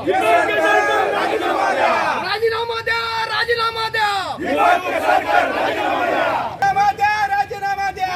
राजीनामा द्या, राजीनामा द्या, राजीनामा द्या, राजीनामा द्या, राजीनामा द्या.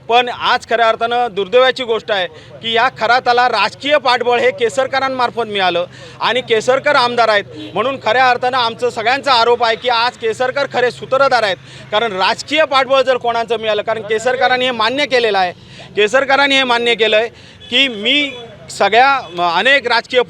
पण आज खऱ्या अर्थानं दुर्दैवाची गोष्ट आहे की या खराताला राजकीय पाठबळ हे केसरकरांमार्फत मिळालं आणि केसरकर आमदार आहेत म्हणून खऱ्या अर्थानं आमचं सगळ्यांचा आरोप आहे की आज केसरकर खरे सूत्रधार आहेत. कारण राजकीय पाठबळ जर कोणाचं मिळालं, कारण केसरकरांनी हे मान्य केलेलं आहे, केसरकरांनी हे मान्य केलं आहे की मी सगळ्या अनेक राजकीय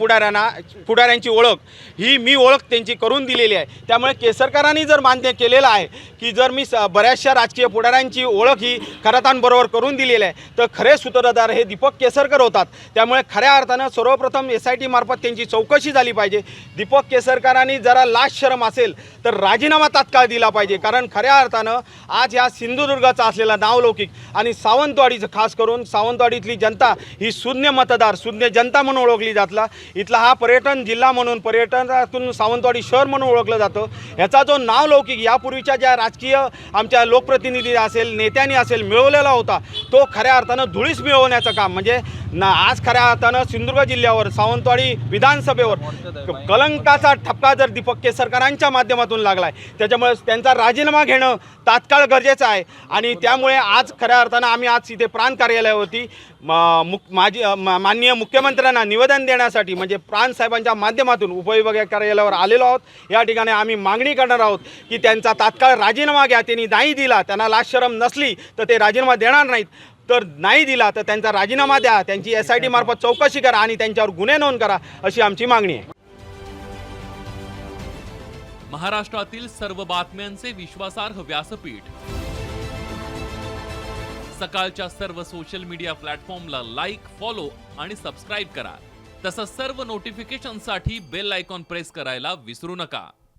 पुढाऱ्यांची ओळख ही मी ओळख त्यांची करून दिलेली आहे. त्यामुळे केसरकरांनी जर मान्य केलेलं आहे की जर मी बऱ्याचशा राजकीय पुढाऱ्यांची ओळख ही खरातांबरोबर करून दिलेली आहे तर खरे सूत्रधार हे दीपक केसरकर होतात. त्यामुळे खऱ्या अर्थानं सर्वप्रथम SIT मार्फत त्यांची चौकशी झाली पाहिजे. दीपक केसरकरांनी जरा लाज शरम असेल तर राजीनामा तात्काळ दिला पाहिजे. कारण खऱ्या अर्थानं आज ह्या सिंधुदुर्गाचा असलेला नावलौकिक आणि सावंतवाडीचं खास करून सावंतवाडीतली जनता ही शून्य मतदार शून्य जनता म्हणून ओळखली जातला. इथला हा पर्यटन जिल्हा म्हणून पर्यटनातून सावंतवाडी शहर म्हणून ओळखलं जातं. ह्याचा जो नावलौकिक यापूर्वीच्या ज्या राजकीय आमच्या लोकप्रतिनिधी असेल नेत्यांनी असेल मिळवलेला होता तो खऱ्या अर्थानं धुळीस मिळवण्याचं काम म्हणजे आज खऱ्या अर्थानं सिंधुदुर्ग जिल्ह्यावर सावंतवाडी विधानसभेवर कलंकाचा ठपका जर दीपक केसरकरांच्या माध्यमातून लागला आहे त्याच्यामुळे त्यांचा राजीनामा घेणं तात्काळ गरजेचं आहे. आणि त्यामुळे आज खऱ्या अर्थानं आम्ही आज इथे प्रांत कार्यालयावरती माननीय मुख्यमंत्र्यांना निवेदन देण्यासाठी म्हणजे प्रांत साहेबांच्या माध्यमातून उपविभागीय कार्यालयावर आलेलो आहोत. या ठिकाणी आम्ही मागणी करणार आहोत की त्यांचा तात्काळ राजीनामा घ्या. त्यांनी नाही दिला, त्यांना लाजशरम नसली तर ते राजीनामा देणार नाहीत, तर नाही दिला तर त्यांचा राजीनामा द्या, त्यांची SIT मार्फत चौकशी करा आणि त्यांच्यावर गुन्हे नोंद करा अशी आमची मागणी आहे. महाराष्ट्रातील सर्व बातम्यांचे विश्वासार्ह व्यासपीठ सकाळच्या सर्व सोशल मीडिया प्लॅटफॉर्मला लाईक, फॉलो आणि सबस्क्राईब करा. तसंच सर्व नोटिफिकेशनसाठी बेल आयकॉन प्रेस करायला विसरू नका.